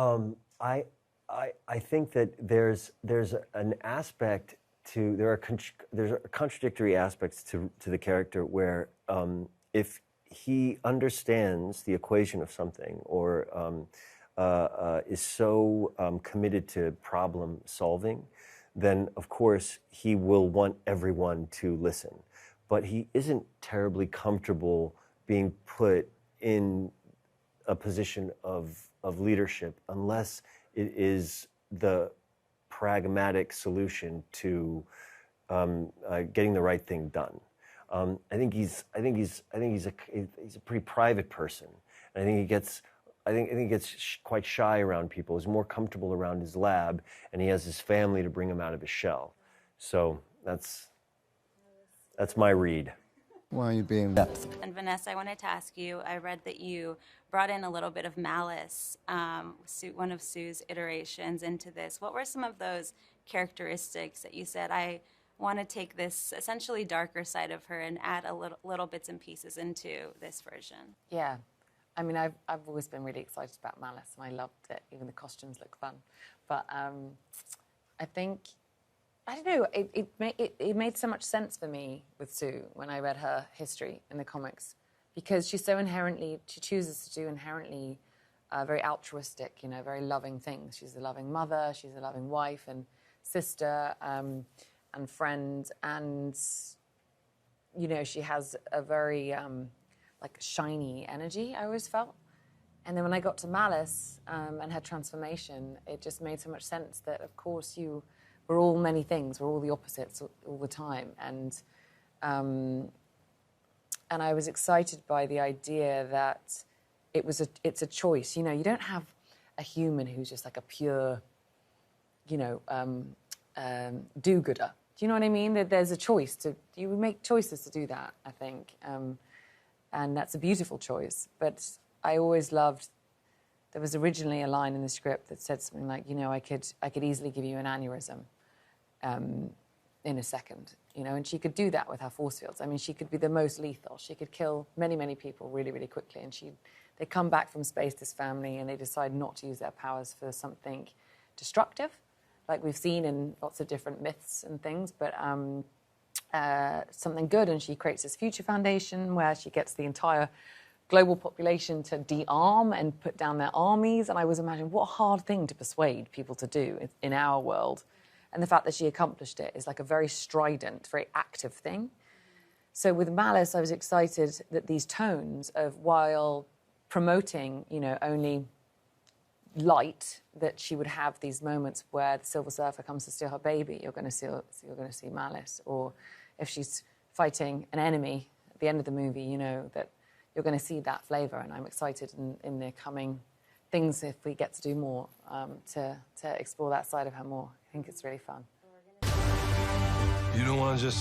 I think that there's an aspect to there's contradictory aspects to the character where if he understands the equation of something or is so committed to problem solving, then of course he will want everyone to listen. But he isn't terribly comfortable being put in a position of leadership unless it is the pragmatic solution to getting the right thing done. I think he's a pretty private person. And I think he gets quite shy around people. He's more comfortable around his lab, and he has his family to bring him out of his shell. So that's my read. Why are you being depth? And Vanessa, I wanted to ask you, I read that you brought in a little bit of Malice, one of Sue's iterations into this. What were some of those characteristics that you said, I want to take this essentially darker side of her and add a little bits and pieces into this version? Yeah. I mean, I've always been really excited about Malice, and I loved it. Even the costumes look fun. But I think, I don't know, it made so much sense for me with Sue when I read her history in the comics, because she chooses to do inherently very altruistic, very loving things. She's a loving mother, she's a loving wife and sister and friend, and, she has a very, shiny energy, I always felt. And then when I got to Malice and her transformation, it just made so much sense that, of course, we're all many things. We're all the opposites all the time. And I was excited by the idea that it's a choice. You don't have a human who's just like a pure, do-gooder. Do you know what I mean? That there's a choice you make choices to do that, I think. And that's a beautiful choice. But I always loved, there was originally a line in the script that said something like, I could easily give you an aneurysm in a second, and she could do that with her force fields. I mean, she could be the most lethal. She could kill many, many people really, really quickly. And they come back from space, this family, and they decide not to use their powers for something destructive, like we've seen in lots of different myths and things, but something good. And she creates this future foundation where she gets the entire global population to de-arm and put down their armies. And I was imagining what a hard thing to persuade people to do in our world. And the fact that she accomplished it is like a very strident, very active thing. So with Malice, I was excited that these tones of, while promoting, only light, that she would have these moments where the Silver Surfer comes to steal her baby. You're going to see Malice. Or if she's fighting an enemy at the end of the movie, that you're going to see that flavour. And I'm excited in the coming things, if we get to do more, to explore that side of her more. I think it's really fun. You don't want to just